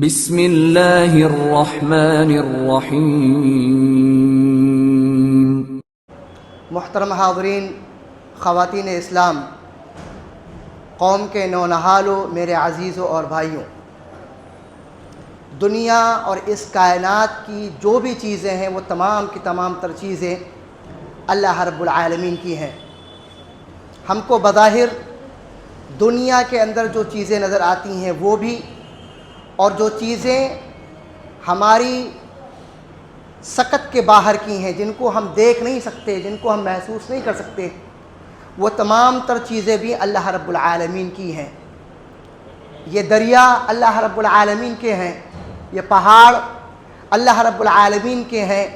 بسم اللہ الرحمن الرحیم۔ محترم حاضرین، خواتین اسلام، قوم کے نونہالوں، میرے عزیزوں اور بھائیوں، دنیا اور اس کائنات کی جو بھی چیزیں ہیں وہ تمام کی تمام تر چیزیں اللہ رب العالمین کی ہیں۔ ہم کو بظاہر دنیا کے اندر جو چیزیں نظر آتی ہیں وہ بھی، اور جو چیزیں ہماری سکت کے باہر کی ہیں، جن کو ہم دیکھ نہیں سکتے، جن کو ہم محسوس نہیں کر سکتے، وہ تمام تر چیزیں بھی اللہ رب العالمین کی ہیں۔ یہ دریا اللہ رب العالمین کے ہیں، یہ پہاڑ اللہ رب العالمین کے ہیں،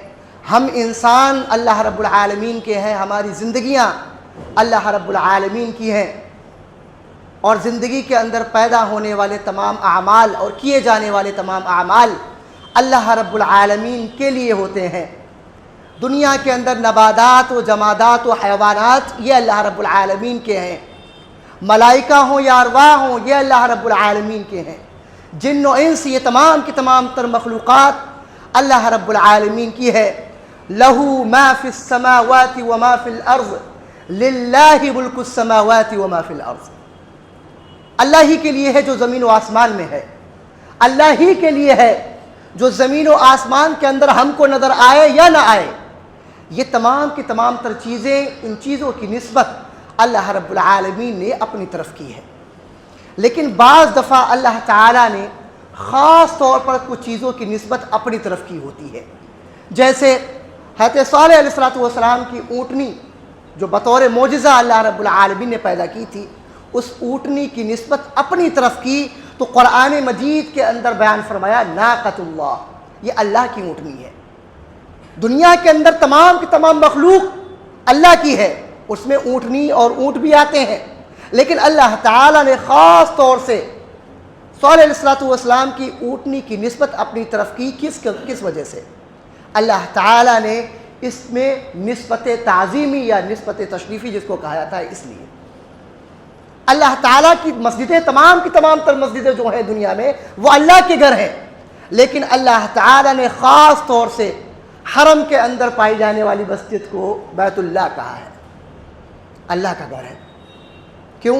ہم انسان اللہ رب العالمین کے ہیں، ہماری زندگیاں اللہ رب العالمین کی ہیں، اور زندگی کے اندر پیدا ہونے والے تمام اعمال اور کیے جانے والے تمام اعمال اللہ رب العالمین کے لیے ہوتے ہیں۔ دنیا کے اندر نباتات و جمادات و حیوانات یہ اللہ رب العالمین کے ہیں، ملائکہ ہوں یا ارواح ہوں یہ اللہ رب العالمین کے ہیں، جن و انس یہ تمام کی تمام تر مخلوقات اللہ رب العالمین کی ہے۔ لَهُ مَا فِي السَّمَاوَاتِ وَمَا فِي الْأَرْضِ لِلَّهِ مُلْكُ السَّمَاوَاتِ وَمَا فِي الْأَرْضِ۔ اللہ ہی کے لیے ہے جو زمین و آسمان میں ہے، اللہ ہی کے لیے ہے جو زمین و آسمان کے اندر ہم کو نظر آئے یا نہ آئے۔ یہ تمام کی تمام تر چیزیں، ان چیزوں کی نسبت اللہ رب العالمین نے اپنی طرف کی ہے، لیکن بعض دفعہ اللہ تعالیٰ نے خاص طور پر کچھ چیزوں کی نسبت اپنی طرف کی ہوتی ہے۔ جیسے حضرت صالح علیہ السلام کی اونٹنی جو بطور معجزہ اللہ رب العالمین نے پیدا کی تھی، اس اونٹنی کی نسبت اپنی طرف کی تو قرآن مجید کے اندر بیان فرمایا ناقۃ اللہ، یہ اللہ کی اونٹنی ہے۔ دنیا کے اندر تمام کی تمام مخلوق اللہ کی ہے، اس میں اونٹنی اور اونٹ بھی آتے ہیں، لیکن اللہ تعالیٰ نے خاص طور سے صالح علیہ السلام کی اونٹنی کی نسبت اپنی طرف کی۔ کس وجہ سے؟ اللہ تعالیٰ نے اس میں نسبت تعظیمی یا نسبت تشریفی جس کو کہا جاتا ہے، اس لیے اللہ تعالیٰ کی مسجدیں تمام کی تمام تر مسجدیں جو ہیں دنیا میں وہ اللہ کے گھر ہیں، لیکن اللہ تعالیٰ نے خاص طور سے حرم کے اندر پائی جانے والی مسجد کو بیت اللہ کہا ہے، اللہ کا گھر ہے۔ کیوں؟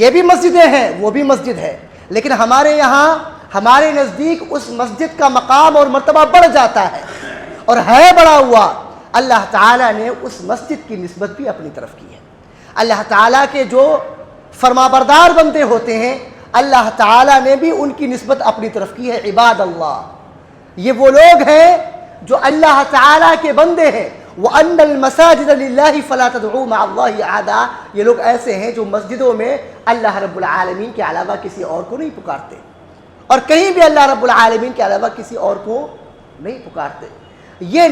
یہ بھی مسجدیں ہیں، وہ بھی مسجد ہے، لیکن ہمارے یہاں ہمارے نزدیک اس مسجد کا مقام اور مرتبہ بڑھ جاتا ہے، اور ہے بڑا ہوا۔ اللہ تعالیٰ نے اس مسجد کی نسبت بھی اپنی طرف کی ہے۔ اللہ تعالیٰ کے جو فرمانبردار بندے ہوتے ہیں، اللہ تعالیٰ نے بھی ان کی نسبت اپنی طرف کی ہے۔ عباد اللہ، یہ وہ لوگ ہیں جو اللہ تعالیٰ کے بندے ہیں۔ وَأَنَّ الْمَسَاجِدَ لِلَّهِ فَلَا تَدْعُوا مَعَ اللَّهِ أَحَدًا، یہ لوگ ایسے ہیں جو مسجدوں میں اللہ رب العالمین کے علاوہ کسی اور کو نہیں پکارتے، اور کہیں بھی اللہ رب العالمین کے علاوہ کسی اور کو نہیں پکارتے۔ یہ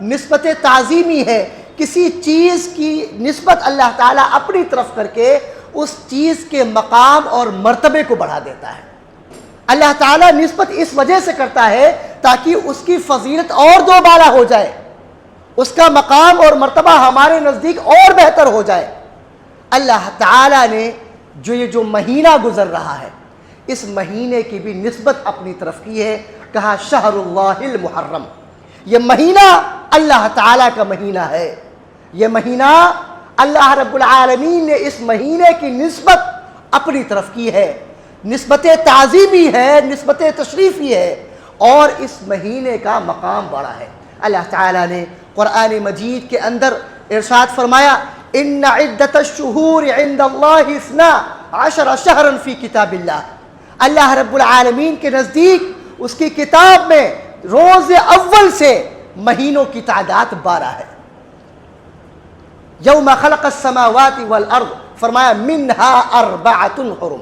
نسبت تعظیمی ہے، کسی چیز کی نسبت اللہ تعالیٰ اپنی طرف کر کے اس چیز کے مقام اور مرتبے کو بڑھا دیتا ہے۔ اللہ تعالیٰ نسبت اس وجہ سے کرتا ہے تاکہ اس کی فضیلت اور دو بالا ہو جائے، اس کا مقام اور مرتبہ ہمارے نزدیک اور بہتر ہو جائے۔ اللہ تعالیٰ نے جو مہینہ گزر رہا ہے، اس مہینے کی بھی نسبت اپنی طرف کی ہے، کہا شہر اللہ المحرم، یہ مہینہ اللہ تعالیٰ کا مہینہ ہے۔ یہ مہینہ اللہ رب العالمین نے اس مہینے کی نسبت اپنی طرف کی ہے، نسبت تعظیمی ہے، نسبت تشریفی ہے، اور اس مہینے کا مقام بڑا ہے۔ اللہ تعالیٰ نے قرآن مجید کے اندر ارشاد فرمایا ان عدۃ الشہور عند اللہ 12 شہرا فی کتاب اللہ، اللہ رب العالمین کے نزدیک اس کی کتاب میں روز اول سے مہینوں کی تعداد 12 ہے۔ یوم خلق السماوات والارض، فرمایا منہا 4 حرم،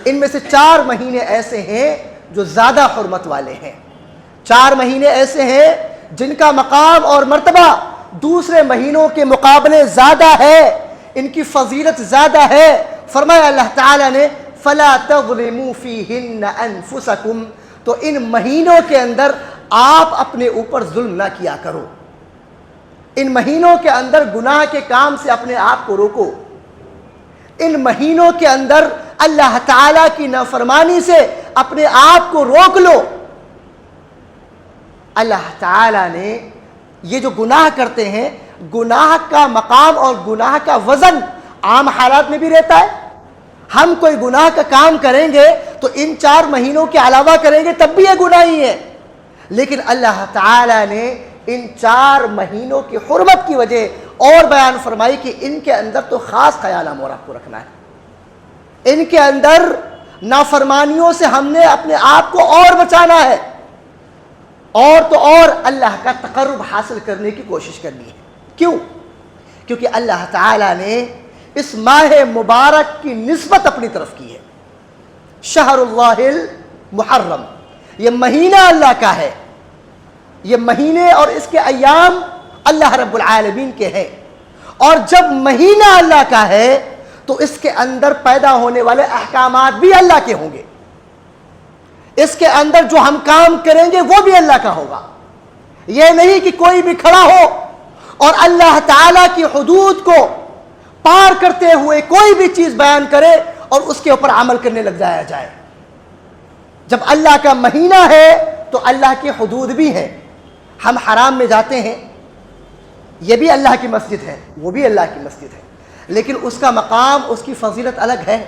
ان میں سے 4 مہینے ایسے ہیں جو زیادہ حرمت والے ہیں، 4 مہینے ایسے ہیں جن کا مقام اور مرتبہ دوسرے مہینوں کے مقابلے زیادہ ہے، ان کی فضیلت زیادہ ہے۔ فرمایا اللہ تعالیٰ نے فلا تظلموا فیہن انفسکم، تو ان مہینوں کے اندر آپ اپنے اوپر ظلم نہ کیا کرو، ان مہینوں کے اندر گناہ کے کام سے اپنے آپ کو روکو، ان مہینوں کے اندر اللہ تعالیٰ کی نافرمانی سے اپنے آپ کو روک لو۔ اللہ تعالیٰ نے یہ جو گناہ کرتے ہیں، گناہ کا مقام اور گناہ کا وزن عام حالات میں بھی رہتا ہے۔ ہم کوئی گناہ کا کام کریں گے تو ان 4 مہینوں کے علاوہ کریں گے تب بھی یہ گناہ ہی ہے، لیکن اللہ تعالیٰ نے ان 4 مہینوں کی حرمت کی وجہ اور بیان فرمائی کہ ان کے اندر تو خاص خیال ہم اور آپ کو رکھنا ہے، ان کے اندر نافرمانیوں سے ہم نے اپنے آپ کو اور بچانا ہے، اور تو اور اللہ کا تقرب حاصل کرنے کی کوشش کرنی ہے۔ کیوں؟ کیونکہ اللہ تعالیٰ نے اس ماہ مبارک کی نسبت اپنی طرف کی ہے۔ شہر اللہ المحرم، یہ مہینہ اللہ کا ہے، یہ مہینے اور اس کے ایام اللہ رب العالمین کے ہیں، اور جب مہینہ اللہ کا ہے تو اس کے اندر پیدا ہونے والے احکامات بھی اللہ کے ہوں گے، اس کے اندر جو ہم کام کریں گے وہ بھی اللہ کا ہوگا۔ یہ نہیں کہ کوئی بھی کھڑا ہو اور اللہ تعالیٰ کی حدود کو پار کرتے ہوئے کوئی بھی چیز بیان کرے اور اس کے اوپر عمل کرنے لگ جایا جائے۔ جب اللہ کا مہینہ ہے تو اللہ کی حدود بھی ہیں۔ ہم حرام میں جاتے ہیں، یہ بھی اللہ کی مسجد ہے، وہ بھی اللہ کی مسجد ہے، لیکن اس کا مقام، اس کی فضیلت الگ ہے۔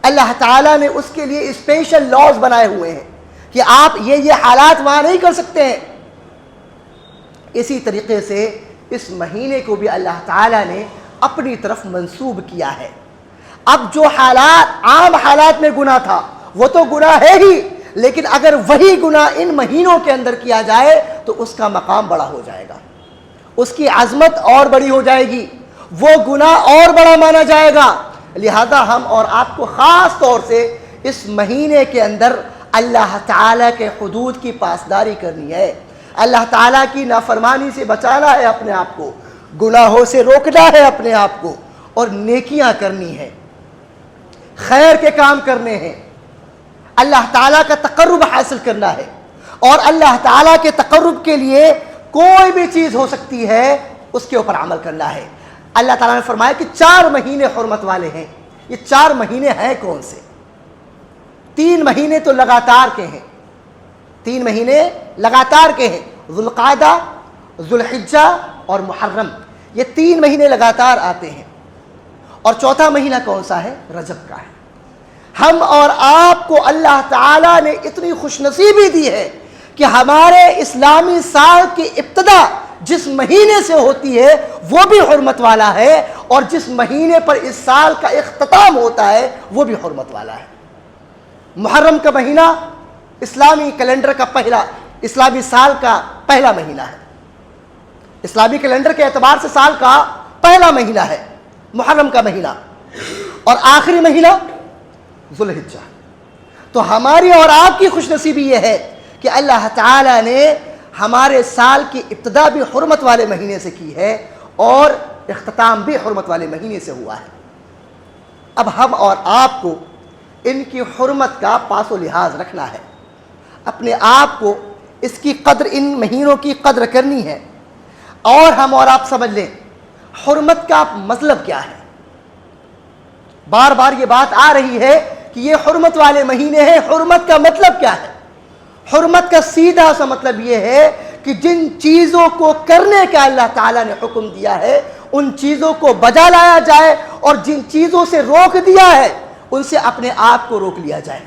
اللہ تعالیٰ نے اس کے لیے اسپیشل لاز بنائے ہوئے ہیں کہ آپ یہ حالات وہاں نہیں کر سکتے ہیں۔ اسی طریقے سے اس مہینے کو بھی اللہ تعالیٰ نے اپنی طرف منسوب کیا ہے۔ اب جو حالات عام حالات میں گناہ تھا وہ تو گناہ ہے ہی، لیکن اگر وہی گناہ ان مہینوں کے اندر کیا جائے تو اس کا مقام بڑا ہو جائے گا، اس کی عظمت اور بڑی ہو جائے گی، وہ گناہ اور بڑا مانا جائے گا۔ لہذا ہم اور آپ کو خاص طور سے اس مہینے کے اندر اللہ تعالیٰ کے حدود کی پاسداری کرنی ہے، اللہ تعالیٰ کی نافرمانی سے بچانا ہے اپنے آپ کو، گناہوں سے روکنا ہے اپنے آپ کو، اور نیکیاں کرنی ہے، خیر کے کام کرنے ہیں، اللہ تعالیٰ کا تقرب حاصل کرنا ہے، اور اللہ تعالیٰ کے تقرب کے لیے کوئی بھی چیز ہو سکتی ہے اس کے اوپر عمل کرنا ہے۔ اللہ تعالیٰ نے فرمایا کہ 4 مہینے حرمت والے ہیں۔ یہ 4 مہینے ہیں کون سے؟ 3 مہینے تو لگاتار کے ہیں، 3 مہینے لگاتار کے ہیں، ذوالقعدہ، ذوالحجہ اور محرم، یہ 3 مہینے لگاتار آتے ہیں، اور چوتھا مہینہ کون سا ہے؟ رجب کا ہے۔ ہم اور آپ کو اللہ تعالیٰ نے اتنی خوش نصیبی دی ہے کہ ہمارے اسلامی سال کی ابتدا جس مہینے سے ہوتی ہے وہ بھی حرمت والا ہے، اور جس مہینے پر اس سال کا اختتام ہوتا ہے وہ بھی حرمت والا ہے۔ محرم کا مہینہ اسلامی کیلنڈر کا اسلامی سال کا پہلا مہینہ ہے، اسلامی کیلنڈر کے اعتبار سے سال کا پہلا مہینہ ہے محرم کا مہینہ، اور آخری مہینہ ذوالحجہ۔ تو ہماری اور آپ کی خوش نصیبی یہ ہے کہ اللہ تعالیٰ نے ہمارے سال کی ابتدا بھی حرمت والے مہینے سے کی ہے اور اختتام بھی حرمت والے مہینے سے ہوا ہے۔ اب ہم اور آپ کو ان کی حرمت کا پاس و لحاظ رکھنا ہے، اپنے آپ کو اس کی قدر، ان مہینوں کی قدر کرنی ہے، اور ہم اور آپ سمجھ لیں حرمت کا مطلب کیا ہے۔ بار بار یہ بات آ رہی ہے کہ یہ حرمت والے مہینے ہیں، حرمت کا مطلب کیا ہے؟ حرمت کا سیدھا سا مطلب یہ ہے کہ جن چیزوں کو کرنے کا اللہ تعالیٰ نے حکم دیا ہے ان چیزوں کو بجا لایا جائے، اور جن چیزوں سے روک دیا ہے ان سے اپنے آپ کو روک لیا جائے۔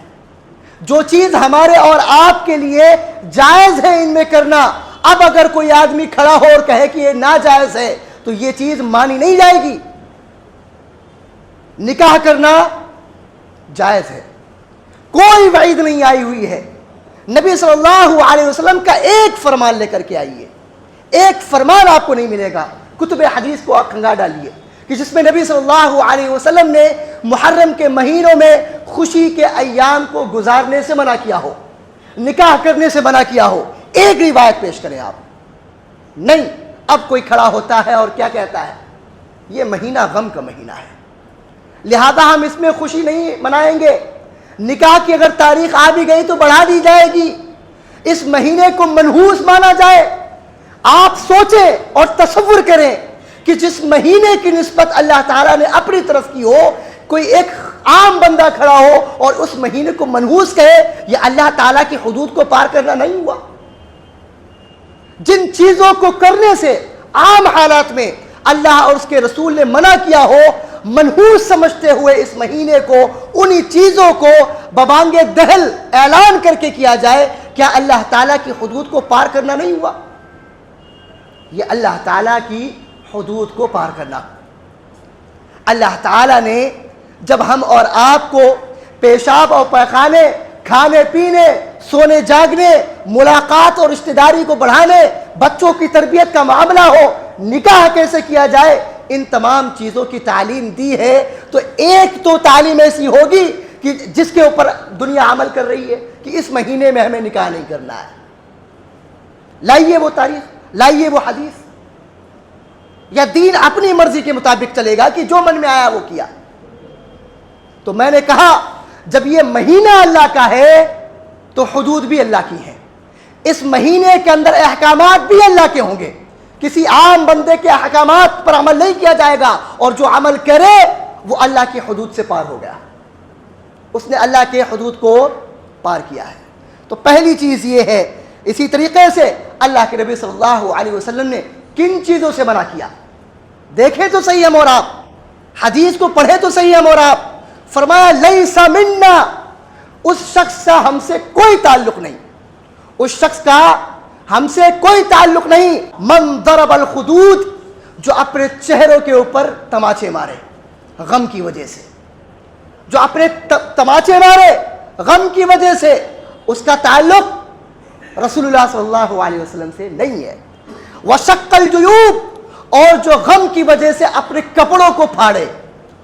جو چیز ہمارے اور آپ کے لیے جائز ہے ان میں کرنا، اب اگر کوئی آدمی کھڑا ہو اور کہے کہ یہ ناجائز ہے تو یہ چیز مانی نہیں جائے گی۔ نکاح کرنا جائز ہے، کوئی وعید نہیں آئی ہوئی ہے۔ نبی صلی اللہ علیہ وسلم کا ایک فرمان لے کر کے آئیے، ایک فرمان آپ کو نہیں ملے گا، کتب حدیث کو آپ کھنگا ڈالیے کہ جس میں نبی صلی اللہ علیہ وسلم نے محرم کے مہینوں میں خوشی کے ایام کو گزارنے سے منع کیا ہو، نکاح کرنے سے منع کیا ہو، ایک روایت پیش کریں آپ۔ نہیں، اب کوئی کھڑا ہوتا ہے اور کیا کہتا ہے؟ یہ مہینہ غم کا مہینہ ہے، لہذا ہم اس میں خوشی نہیں منائیں گے، نکاح کی اگر تاریخ آ بھی گئی تو بڑھا دی جائے گی، اس مہینے کو منحوس مانا جائے۔ آپ سوچیں اور تصور کریں کہ جس مہینے کی نسبت اللہ تعالیٰ نے اپنی طرف کی ہو، کوئی ایک عام بندہ کھڑا ہو اور اس مہینے کو منحوس کہے، یہ اللہ تعالیٰ کی حدود کو پار کرنا نہیں ہوا؟ جن چیزوں کو کرنے سے عام حالات میں اللہ اور اس کے رسول نے منع کیا ہو، منحوس سمجھتے ہوئے اس مہینے کو، انہی چیزوں کو ببانگ دہل اعلان کر کے کیا جائے، کیا اللہ تعالیٰ کی حدود کو پار کرنا نہیں ہوا؟ یہ اللہ تعالیٰ کی حدود کو پار کرنا۔ اللہ تعالیٰ نے جب ہم اور آپ کو پیشاب اور پیخانے، کھانے پینے، سونے جاگنے، ملاقات اور رشتہ داری کو بڑھانے، بچوں کی تربیت کا معاملہ ہو، نکاح کیسے کیا جائے، ان تمام چیزوں کی تعلیم دی ہے، تو ایک تو تعلیم ایسی ہوگی کہ جس کے اوپر دنیا عمل کر رہی ہے کہ اس مہینے میں ہمیں نکاح نہیں کرنا ہے۔ لائیے وہ تاریخ، لائیے وہ حدیث، یا دین اپنی مرضی کے مطابق چلے گا کہ جو من میں آیا وہ کیا؟ تو میں نے کہا جب یہ مہینہ اللہ کا ہے تو حدود بھی اللہ کی ہیں، اس مہینے کے اندر احکامات بھی اللہ کے ہوں گے، کسی عام بندے کے احکامات پر عمل نہیں کیا جائے گا، اور جو عمل کرے وہ اللہ کی حدود سے پار ہو گیا، اس نے اللہ کے حدود کو پار کیا ہے۔ تو پہلی چیز یہ ہے۔ اسی طریقے سے اللہ کے نبی صلی اللہ علیہ وسلم نے کن چیزوں سے منع کیا؟ دیکھیں تو صحیح ہم اور آپ، حدیث کو پڑھے تو صحیح ہم اور آپ۔ فرمایا لیس منا، اس شخص کا ہم سے کوئی تعلق نہیں، اس شخص کا ہم سے کوئی تعلق نہیں، من ضرب الخدود، جو اپنے چہروں کے اوپر تماچے مارے غم کی وجہ سے، جو اپنے تماچے مارے غم کی وجہ سے، اس کا تعلق رسول اللہ صلی اللہ علیہ وسلم سے نہیں ہے۔ وشق الجیوب، اور جو غم کی وجہ سے اپنے کپڑوں کو پھاڑے،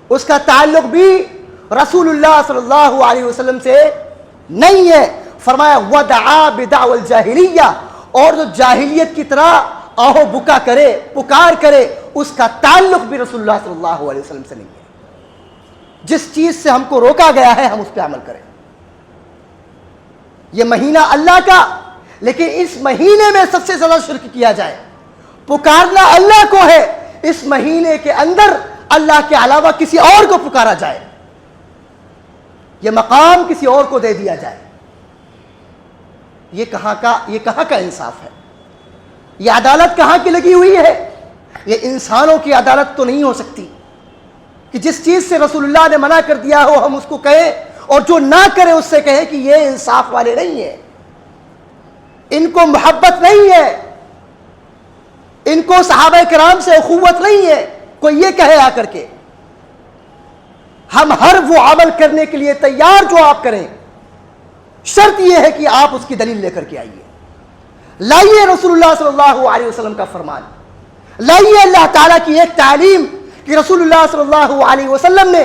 اس کا تعلق بھی رسول اللہ صلی اللہ علیہ وسلم سے نہیں ہے۔ فرمایا ودعا بدعوى الجاہلیہ، اور جو جاہلیت کی طرح آہو بکا کرے، پکار کرے، اس کا تعلق بھی رسول اللہ صلی اللہ علیہ وسلم سے نہیں ہے۔ جس چیز سے ہم کو روکا گیا ہے ہم اس پہ عمل کریں۔ یہ مہینہ اللہ کا، لیکن اس مہینے میں سب سے زیادہ شرک کیا جائے، پکارنا اللہ کو ہے، اس مہینے کے اندر اللہ کے علاوہ کسی اور کو پکارا جائے، یہ مقام کسی اور کو دے دیا جائے، یہ کہاں کا انصاف ہے؟ یہ عدالت کہاں کی لگی ہوئی ہے؟ یہ انسانوں کی عدالت تو نہیں ہو سکتی کہ جس چیز سے رسول اللہ نے منع کر دیا ہو ہم اس کو کہیں، اور جو نہ کرے اس سے کہیں کہ یہ انصاف والے نہیں ہیں، ان کو محبت نہیں ہے، ان کو صحابہ کرام سے اخوت نہیں ہے، کوئی یہ کہے آ کر کے۔ ہم ہر وہ عمل کرنے کے لیے تیار جو آپ کریں، شرط یہ ہے کہ آپ اس کی دلیل لے کر کے آئیے، لائیے رسول اللہ صلی اللہ علیہ وسلم کا فرمان، لائیے اللہ تعالیٰ کی ایک تعلیم کہ رسول اللہ صلی اللہ علیہ وسلم نے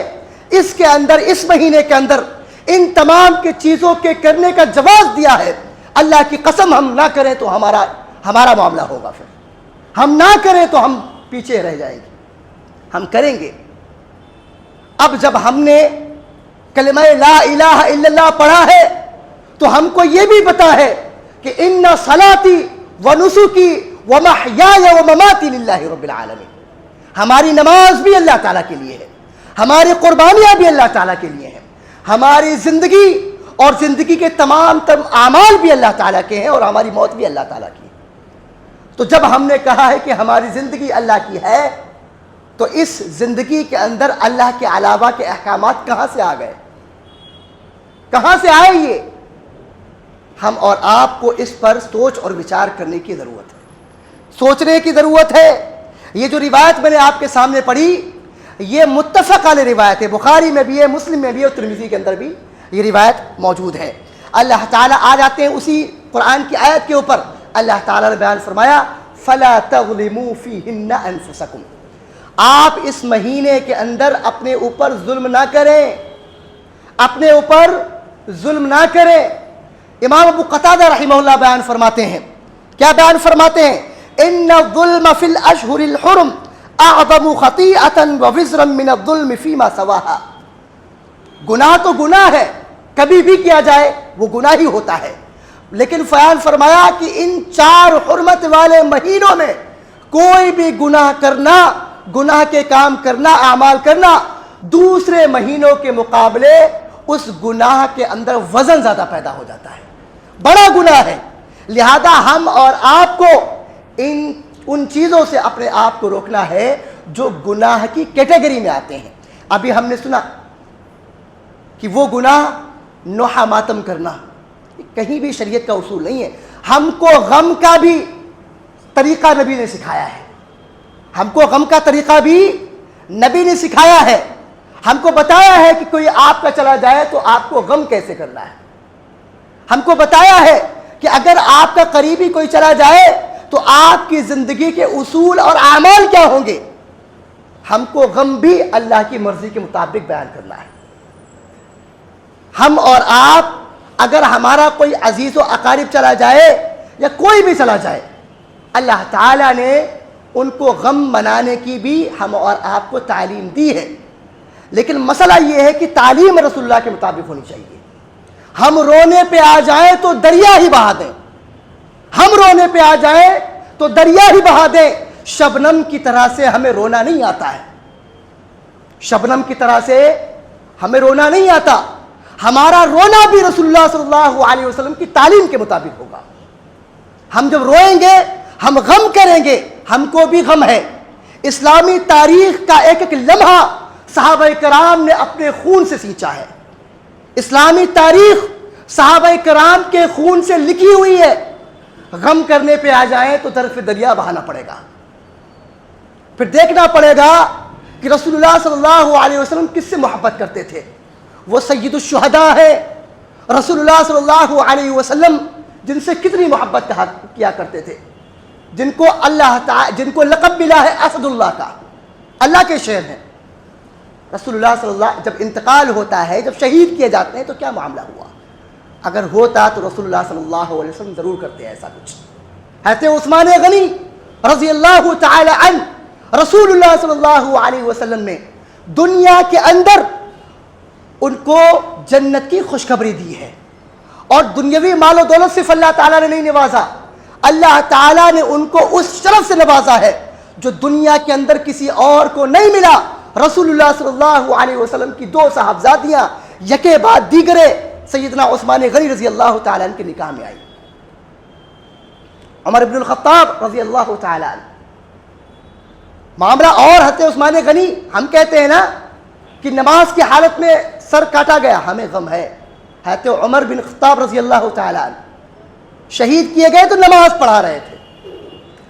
اس کے اندر، اس مہینے کے اندر ان تمام کے چیزوں کے کرنے کا جواز دیا ہے۔ اللہ کی قسم ہم نہ کریں تو ہمارا معاملہ ہوگا، پھر ہم نہ کریں تو ہم پیچھے رہ جائیں گے، ہم کریں گے۔ اب جب ہم نے کلمہ لا الہ الا اللہ پڑھا ہے تو ہم کو یہ بھی پتا ہے کہ ان صلاتی و نسکی و محیای و مماتی للہ رب العالمین، ہماری نماز بھی اللہ تعالیٰ کے لیے ہے، ہماری قربانیاں بھی اللہ تعالیٰ کے لیے ہیں، ہماری زندگی اور زندگی کے تمام اعمال بھی اللہ تعالیٰ کے ہیں، اور ہماری موت بھی اللہ تعالیٰ کی ہے۔ تو جب ہم نے کہا ہے کہ ہماری زندگی اللہ کی ہے، تو اس زندگی کے اندر اللہ کے علاوہ کے احکامات کہاں سے آ گئے؟ کہاں سے آئے یہ؟ ہم اور آپ کو اس پر سوچ اور وچار کرنے کی ضرورت ہے، سوچنے کی ضرورت ہے۔ یہ جو روایت میں نے آپ کے سامنے پڑھی، یہ متفق علیہ روایت ہے، بخاری میں بھی ہے، مسلم میں بھی ہے، اور ترمذی کے اندر بھی یہ روایت موجود ہے۔ اللہ تعالیٰ آ جاتے ہیں اسی قرآن کی آیت کے اوپر، اللہ تعالیٰ نے بیان فرمایا فَلَا تَظْلِمُوا فِيهِنَّ أَنفُسَكُمْ، آپ اس مہینے کے اندر اپنے اوپر ظلم نہ کریں، اپنے اوپر ظلم نہ کریں۔ امام ابو قتادہ رحمہ اللہ بیان فرماتے ہیں، کیا بیان فرماتے ہیں؟ ان الظلم فی الاشہر الحرم اعظم خطیئۃ ووزرا من الظلم فیما سواہا، گناہ تو گناہ ہے، کبھی بھی کیا جائے وہ گناہ ہی ہوتا ہے، لیکن بیان فرمایا کہ ان 4 حرمت والے مہینوں میں کوئی بھی گناہ کرنا، گناہ کے کام کرنا، اعمال کرنا، دوسرے مہینوں کے مقابلے اس گناہ کے اندر وزن زیادہ پیدا ہو جاتا ہے، بڑا گناہ ہے۔ لہذا ہم اور آپ کو ان چیزوں سے اپنے آپ کو روکنا ہے جو گناہ کی کیٹیگری میں آتے ہیں۔ ابھی ہم نے سنا کہ وہ گناہ نوحہ ماتم کرنا کہیں بھی شریعت کا اصول نہیں ہے۔ ہم کو غم کا بھی طریقہ نبی نے سکھایا ہے، ہم کو غم کا طریقہ بھی نبی نے سکھایا ہے، ہم کو بتایا ہے کہ کوئی آپ کا چلا جائے تو آپ کو غم کیسے کرنا ہے، ہم کو بتایا ہے کہ اگر آپ کا قریبی کوئی چلا جائے تو آپ کی زندگی کے اصول اور اعمال کیا ہوں گے۔ ہم کو غم بھی اللہ کی مرضی کے مطابق بیان کرنا ہے۔ ہم اور آپ اگر ہمارا کوئی عزیز و اقارب چلا جائے یا کوئی بھی چلا جائے، اللہ تعالیٰ نے ان کو غم منانے کی بھی ہم اور آپ کو تعلیم دی ہے، لیکن مسئلہ یہ ہے کہ تعلیم رسول اللہ کے مطابق ہونی چاہیے۔ ہم رونے پہ آ جائیں تو دریا ہی بہا دیں، ہم رونے پہ آ جائیں تو دریا ہی بہا دیں۔ شبنم کی طرح سے ہمیں رونا نہیں آتا ہے، شبنم کی طرح سے ہمیں رونا نہیں آتا۔ ہمارا رونا بھی رسول اللہ صلی اللہ علیہ وسلم کی تعلیم کے مطابق ہوگا۔ ہم جب روئیں گے، ہم غم کریں گے، ہم کو بھی غم ہے۔ اسلامی تاریخ کا ایک ایک لمحہ صحابہ کرام نے اپنے خون سے سینچا ہے۔ اسلامی تاریخ صحابہ کرام کے خون سے لکھی ہوئی ہے۔ غم کرنے پہ آ جائیں تو طرف دریا بہانا پڑے گا، پھر دیکھنا پڑے گا کہ رسول اللہ صلی اللہ علیہ وسلم کس سے محبت کرتے تھے۔ وہ سید الشہداء ہے، رسول اللہ صلی اللہ علیہ وسلم جن سے کتنی محبت کیا کرتے تھے، جن کو اللہ تعالی جن کو لقب ملا ہے اسد اللہ کا، اللہ کے شیر ہیں۔ رسول اللہ صلی اللہ جب انتقال ہوتا ہے، جب شہید کیے جاتے ہیں تو کیا معاملہ ہوا؟ اگر ہوتا تو رسول اللہ صلی اللہ علیہ وسلم ضرور کرتے ہیں ایسا کچھ۔ حضرت عثمان غنی رضی اللہ تعالی عنہ، رسول اللہ صلی اللہ علیہ وسلم نے دنیا کے اندر ان کو جنت کی خوشخبری دی ہے، اور دنیاوی مال و دولت صرف اللہ تعالیٰ نے نہیں نوازا، اللہ تعالیٰ نے ان کو اس شرف سے نوازا ہے جو دنیا کے اندر کسی اور کو نہیں ملا۔ رسول اللہ صلی اللہ علیہ وسلم کی دو صاحبزادیاں یکے بعد دیگرے سیدنا عثمان غنی رضی اللہ تعالیٰ عنہ کے نکاح میں آئی۔ عمر بن الخطاب رضی اللہ تعالیٰ عنہ معاملہ، اور حضرت عثمان غنی ہم کہتے ہیں نا کہ نماز کی حالت میں سر کاٹا گیا، ہمیں غم ہے۔ حضرت عمر بن الخطاب رضی اللہ تعالیٰ عنہ شہید کیے گئے تو نماز پڑھا رہے تھے۔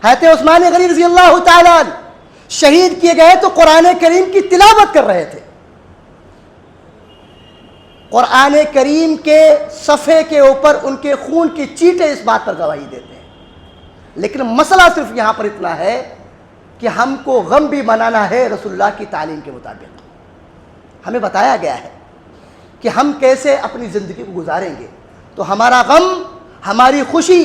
حضرت عثمان غنی رضی اللہ تعالیٰ عنہ شہید کیے گئے تو قرآن کریم کی تلاوت کر رہے تھے۔ قرآن کریم کے صفحے کے اوپر ان کے خون کی چیٹیں اس بات پر گواہی دیتے ہیں۔ لیکن مسئلہ صرف یہاں پر اتنا ہے کہ ہم کو غم بھی منانا ہے رسول اللہ کی تعلیم کے مطابق۔ ہمیں بتایا گیا ہے کہ ہم کیسے اپنی زندگی کو گزاریں گے تو ہمارا غم، ہماری خوشی،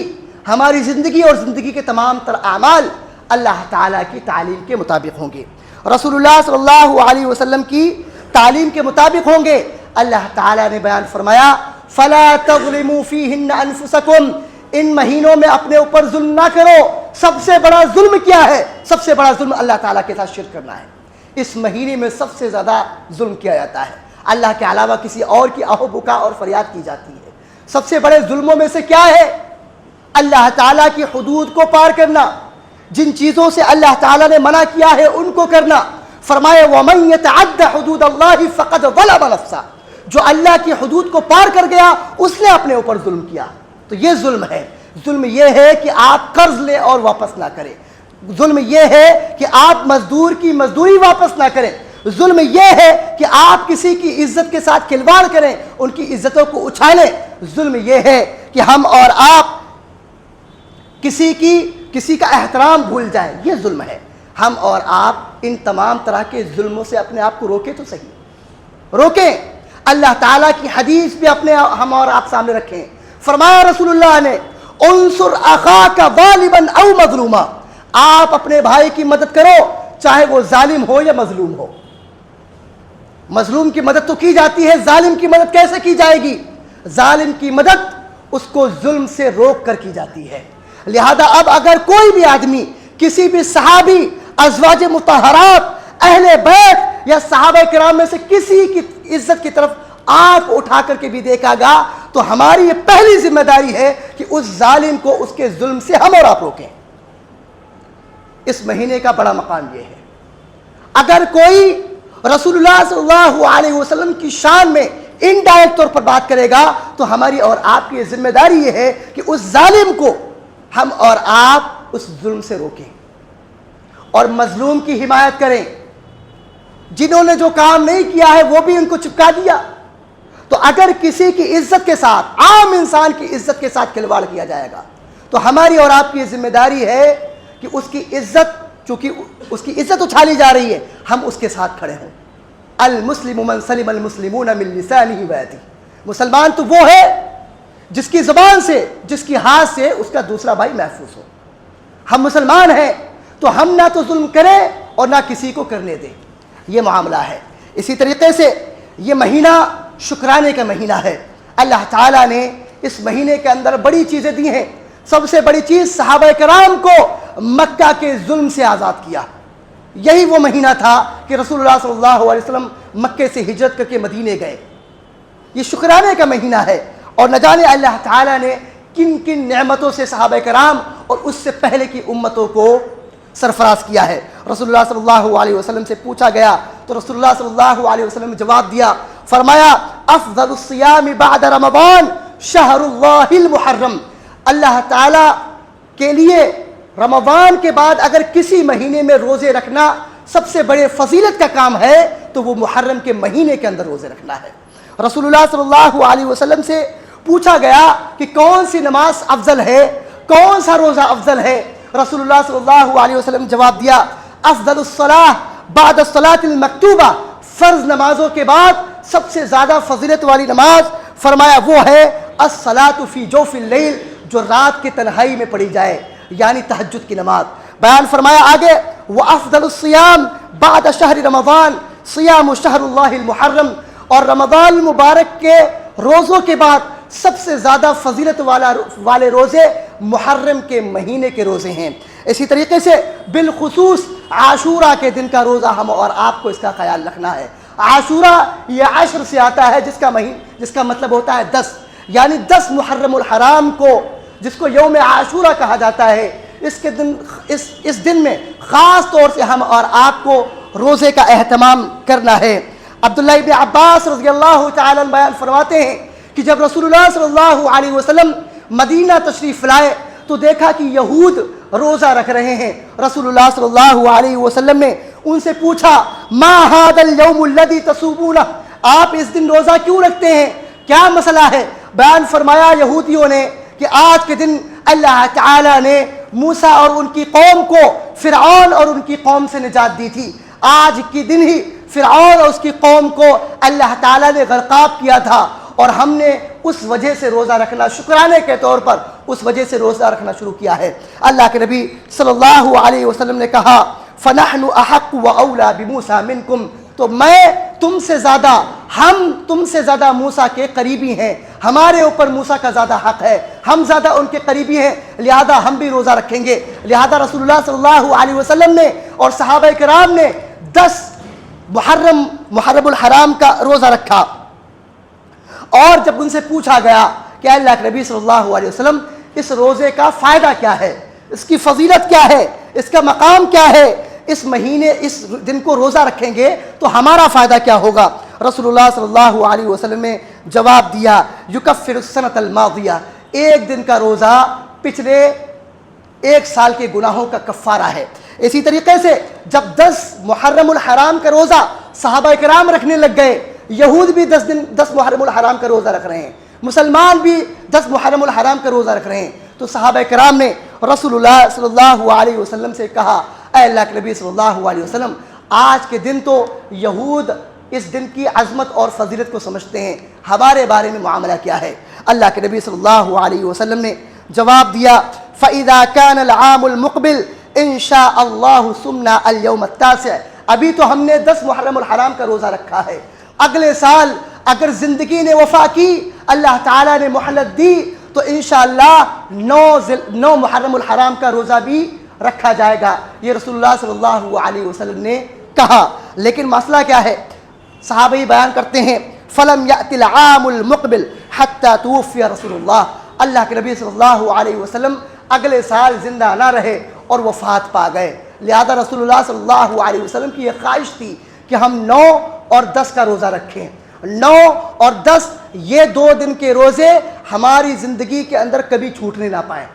ہماری زندگی اور زندگی کے تمام تر اعمال اللہ تعالیٰ کی تعلیم کے مطابق ہوں گے، رسول اللہ صلی اللہ علیہ وسلم کی تعلیم کے مطابق ہوں گے۔ اللہ تعالیٰ نے بیان فرمایا فَلَا تَظْلِمُوا فِيهِنَّ أَنفُسَكُمْ، ان مہینوں میں اپنے اوپر ظلم نہ کرو۔ سب سے بڑا ظلم کیا ہے؟ سب سے بڑا ظلم اللہ تعالیٰ کے ساتھ شرک کرنا ہے۔ اس مہینے میں سب سے زیادہ ظلم کیا جاتا ہے، اللہ کے علاوہ کسی اور کی آہ و بکا اور فریاد کی جاتی ہے۔ سب سے بڑے ظلموں میں سے کیا ہے؟ اللہ تعالیٰ کی حدود کو پار کرنا، جن چیزوں سے اللہ تعالیٰ نے منع کیا ہے ان کو کرنا۔ فرمایا وَمَن يَتَعَدَّ حُدُودَ اللَّهِ فَقَدْ ظَلَمَ نَفْسَهُ، جو اللہ کی حدود کو پار کر گیا اس نے اپنے اوپر ظلم کیا۔ تو یہ ظلم ہے۔ ظلم یہ ہے کہ آپ قرض لیں اور واپس نہ کریں، ظلم یہ ہے کہ آپ مزدور کی مزدوری واپس نہ کریں، ظلم یہ ہے کہ آپ کسی کی عزت کے ساتھ کھلواڑ کریں، ان کی عزتوں کو اچھالیں، ظلم یہ ہے کہ ہم اور آپ کسی کا احترام بھول جائیں، یہ ظلم ہے۔ ہم اور آپ ان تمام طرح کے ظلموں سے اپنے آپ کو روکیں تو صحیح، روکیں۔ اللہ تعالیٰ کی حدیث بھی اپنے ہم اور آپ سامنے رکھیں۔ فرمایا رسول اللہ نے انصر اخاک ظالما او مظلوما، آپ اپنے بھائی کی مدد کرو چاہے وہ ظالم ہو یا مظلوم ہو۔ مظلوم کی مدد تو کی جاتی ہے، ظالم کی مدد کیسے کی جائے گی؟ ظالم کی مدد اس کو ظلم سے روک کر کی جاتی ہے۔ لہذا اب اگر کوئی بھی آدمی کسی بھی صحابی، ازواج مطہرات، اہل بیت یا صحابہ کرام میں سے کسی کی عزت کی طرف آنکھ اٹھا کر کے بھی دیکھا گا تو ہماری یہ پہلی ذمہ داری ہے کہ اس ظالم کو اس کے ظلم سے ہم اور آپ روکیں۔ اس مہینے کا بڑا مقام یہ ہے، اگر کوئی رسول اللہ صلی اللہ علیہ وسلم کی شان میں انڈائریکٹ طور پر بات کرے گا تو ہماری اور آپ کی ذمہ داری یہ ہے کہ اس ظالم کو ہم اور آپ اس ظلم سے روکیں اور مظلوم کی حمایت کریں۔ جنہوں نے جو کام نہیں کیا ہے وہ بھی ان کو چپکا دیا۔ تو اگر کسی کی عزت کے ساتھ، عام انسان کی عزت کے ساتھ کھلواڑ کیا جائے گا تو ہماری اور آپ کی ذمہ داری ہے کہ اس کی عزت، چونکہ اس کی عزت اچھالی جا رہی ہے، ہم اس کے ساتھ کھڑے ہوں۔ المسلم من سلم المسلمون من لسانہ ویدہ، مسلمان تو وہ ہے جس کی زبان سے، جس کی ہاتھ سے اس کا دوسرا بھائی محفوظ ہو۔ ہم مسلمان ہیں تو ہم نہ تو ظلم کریں اور نہ کسی کو کرنے دیں، یہ معاملہ ہے۔ اسی طریقے سے یہ مہینہ شکرانے کا مہینہ ہے۔ اللہ تعالیٰ نے اس مہینے کے اندر بڑی چیزیں دی ہیں۔ سب سے بڑی چیز صحابہ کرام کو مکہ کے ظلم سے آزاد کیا۔ یہی وہ مہینہ تھا کہ رسول اللہ صلی اللہ علیہ وسلم مکے سے ہجرت کر کے مدینے گئے۔ یہ شکرانے کا مہینہ ہے، اور نہ جانے اللہ تعالیٰ نے کن کن نعمتوں سے صحابہ کرام اور اس سے پہلے کی امتوں کو سرفراز کیا ہے۔ رسول اللہ صلی اللہ علیہ وسلم سے پوچھا گیا تو رسول اللہ صلی اللہ علیہ وسلم نے جواب دیا، فرمایا افضل الصیام بعد رمضان شہر اللہ المحرم۔ اللہ تعالیٰ کے لیے رمضان کے بعد اگر کسی مہینے میں روزے رکھنا سب سے بڑے فضیلت کا کام ہے تو وہ محرم کے مہینے کے اندر روزے رکھنا ہے۔ رسول اللہ صلی اللہ علیہ وسلم سے پوچھا گیا کہ کون سی نماز افضل ہے، کون سا روزہ افضل ہے؟ رسول اللہ صلی اللہ علیہ وسلم نے جواب دیا، افضل الصلاۃ بعد الصلاۃ المکتوبہ، فرض نمازوں کے بعد سب سے زیادہ فضیلت والی نماز فرمایا وہ ہے الصلاۃ فی جوف اللیل، جو رات کی تنہائی میں پڑھی جائے، یعنی تہجد کی نماز۔ بیان فرمایا آگے، وافضل الصیام بعد شہر رمضان صیام شہر اللہ المحرم، اور رمضان المبارک کے روزوں کے بعد سب سے زیادہ فضیلت والے روزے محرم کے مہینے کے روزے ہیں۔ اسی طریقے سے بالخصوص عاشورہ کے دن کا روزہ ہم اور آپ کو اس کا خیال رکھنا ہے۔ عاشورہ یہ عشر سے آتا ہے جس کا مطلب ہوتا ہے 10، یعنی 10 محرم الحرام کو، جس کو یوم عاشورہ کہا جاتا ہے، اس دن میں خاص طور سے ہم اور آپ کو روزے کا اہتمام کرنا ہے۔ عبداللہ ابن عباس رضی اللہ تعالیٰ عنہ بیان فرماتے ہیں کہ جب رسول اللہ صلی اللہ علیہ وسلم مدینہ تشریف لائے تو دیکھا کہ یہود روزہ رکھ رہے ہیں۔ رسول اللہ صلی اللہ علیہ وسلم نے ان سے پوچھا، ما هذا اليوم الذي تصومون، آپ اس دن روزہ کیوں رکھتے ہیں، کیا مسئلہ ہے؟ بیان فرمایا یہودیوں نے کہ آج کے دن اللہ تعالیٰ نے موسیٰ اور ان کی قوم کو فرعون اور ان کی قوم سے نجات دی تھی۔ آج کی دن ہی فرعون اور اس کی قوم کو اللہ تعالیٰ نے غرقاب کیا تھا، اور ہم نے اس وجہ سے روزہ رکھنا، شکرانے کے طور پر اس وجہ سے روزہ رکھنا شروع کیا ہے۔ اللہ کے نبی صلی اللہ علیہ وسلم نے کہا، فَنَحْنُ أَحَقُّ وَأَوْلَى بِمُوسَى مِنْكُمْ، تو ہم تم سے زیادہ موسیٰ کے قریبی ہیں، ہمارے اوپر موسیٰ کا زیادہ حق ہے، ہم زیادہ ان کے قریبی ہیں، لہذا ہم بھی روزہ رکھیں گے۔ لہذا رسول اللہ صلی اللہ علیہ وسلم نے اور صحابہ کرام نے 10 محرم الحرام کا روزہ رکھا۔ اور جب ان سے پوچھا گیا کہ اللہ کے نبی صلی اللہ علیہ وسلم اس روزے کا فائدہ کیا ہے، اس کی فضیلت کیا ہے، اس کا مقام کیا ہے، اس مہینے اس دن کو روزہ رکھیں گے تو ہمارا فائدہ کیا ہوگا؟ رسول اللہ صلی اللہ علیہ وسلم نے جواب دیا، یکفر السنۃ الماضیہ، ایک دن کا روزہ پچھلے 1 سال کے گناہوں کا کفارہ ہے۔ اسی طریقے سے جب 10 محرم الحرام کا روزہ صحابہ کرام رکھنے لگ گئے، یہود بھی 10 محرم الحرام کا روزہ رکھ رہے ہیں، مسلمان بھی 10 محرم الحرام کا روزہ رکھ رہے ہیں، تو صحابہ کرام نے رسول اللہ صلی اللہ علیہ وسلم سے کہا، اے اللہ کے نبی صلی اللہ علیہ وسلم، آج کے دن تو یہود اس دن کی عظمت اور فضیلت کو سمجھتے ہیں، ہمارے بارے میں معاملہ کیا ہے؟ اللہ کے نبی صلی اللہ علیہ وسلم نے جواب دیا، فَإِذَا كَانَ الْعَامُ الْمُقْبِلِ إِن شَاءَ اللَّهُ صُمْنَا الْيَوْمَ التَّاسِعَ، ابھی تو ہم نے 10 محرم الحرام کا روزہ رکھا ہے، اگلے سال اگر زندگی نے وفا کی، اللہ تعالیٰ نے مہلت دی تو انشاءاللہ 9 محرم الحرام کا روزہ بھی رکھا جائے گا۔ یہ رسول اللہ صلی اللہ علیہ وسلم نے کہا۔ لیکن مسئلہ کیا ہے؟ صحابہ ہی بیان کرتے ہیں فلم یأت العام المقبل حتی توفی رسول اللہ کے نبی صلی اللہ علیہ وسلم اگلے سال زندہ نہ رہے اور وفات پا گئے. لہذا رسول اللہ صلی اللہ علیہ وسلم کی یہ خواہش تھی کہ ہم 9 اور 10 کا روزہ رکھیں. 9 اور 10 یہ 2 دن کے روزے ہماری زندگی کے اندر کبھی چھوٹنے نہ پائیں.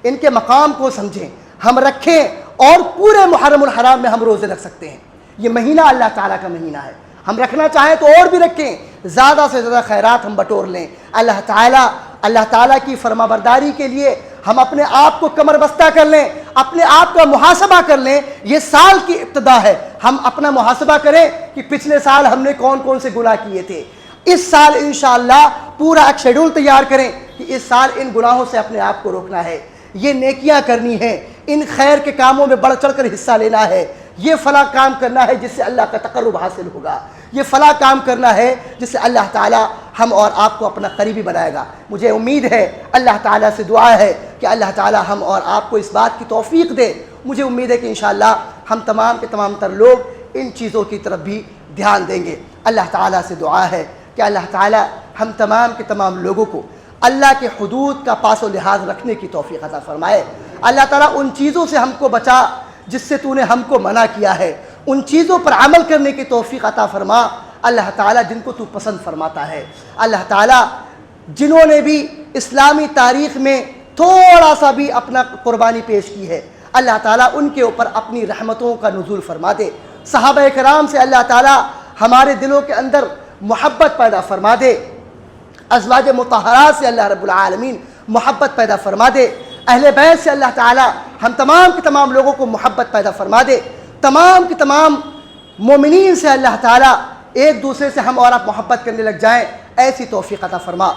ان کے مقام کو سمجھیں, ہم رکھیں, اور پورے محرم الحرام میں ہم روزے رکھ سکتے ہیں. یہ مہینہ اللہ تعالیٰ کا مہینہ ہے, ہم رکھنا چاہیں تو اور بھی رکھیں, زیادہ سے زیادہ خیرات ہم بٹور لیں. اللہ تعالیٰ کی فرما برداری کے لیے ہم اپنے آپ کو کمر بستہ کر لیں, اپنے آپ کا محاسبہ کر لیں. یہ سال کی ابتدا ہے, ہم اپنا محاسبہ کریں کہ پچھلے سال ہم نے کون کون سے گناہ کیے تھے. اس سال انشاءاللہ پورا ایک شیڈول تیار کریں کہ اس سال ان گناہوں سے اپنے آپ کو روکنا ہے, یہ نیکیاں کرنی ہیں, ان خیر کے کاموں میں بڑھ چڑھ کر حصہ لینا ہے, یہ فلاں کام کرنا ہے جس سے اللہ کا تقرب حاصل ہوگا, یہ فلاں کام کرنا ہے جس سے اللہ تعالیٰ ہم اور آپ کو اپنا قریبی بنائے گا. مجھے امید ہے, اللہ تعالیٰ سے دعا ہے کہ اللہ تعالیٰ ہم اور آپ کو اس بات کی توفیق دے. مجھے امید ہے کہ انشاءاللہ ہم تمام کے تمام تر لوگ ان چیزوں کی طرف بھی دھیان دیں گے. اللہ تعالیٰ سے دعا ہے کہ اللہ تعالیٰ ہم تمام کے تمام لوگوں کو اللہ کے حدود کا پاس و لحاظ رکھنے کی توفیق عطا فرمائے. اللہ تعالیٰ ان چیزوں سے ہم کو بچا جس سے تو نے ہم کو منع کیا ہے, ان چیزوں پر عمل کرنے کی توفیق عطا فرما اللہ تعالیٰ جن کو تو پسند فرماتا ہے. اللہ تعالیٰ جنہوں نے بھی اسلامی تاریخ میں تھوڑا سا بھی اپنا قربانی پیش کی ہے, اللہ تعالیٰ ان کے اوپر اپنی رحمتوں کا نزول فرما دے. صحابہ کرام سے اللہ تعالیٰ ہمارے دلوں کے اندر محبت پیدا فرما دے. ازواج مطہرات سے اللہ رب العالمین محبت پیدا فرما دے. اہل بیت سے اللہ تعالیٰ ہم تمام کے تمام لوگوں کو محبت پیدا فرما دے. تمام کے تمام مومنین سے اللہ تعالیٰ ایک دوسرے سے ہم اور آپ محبت کرنے لگ جائیں, ایسی توفیق عطا فرما.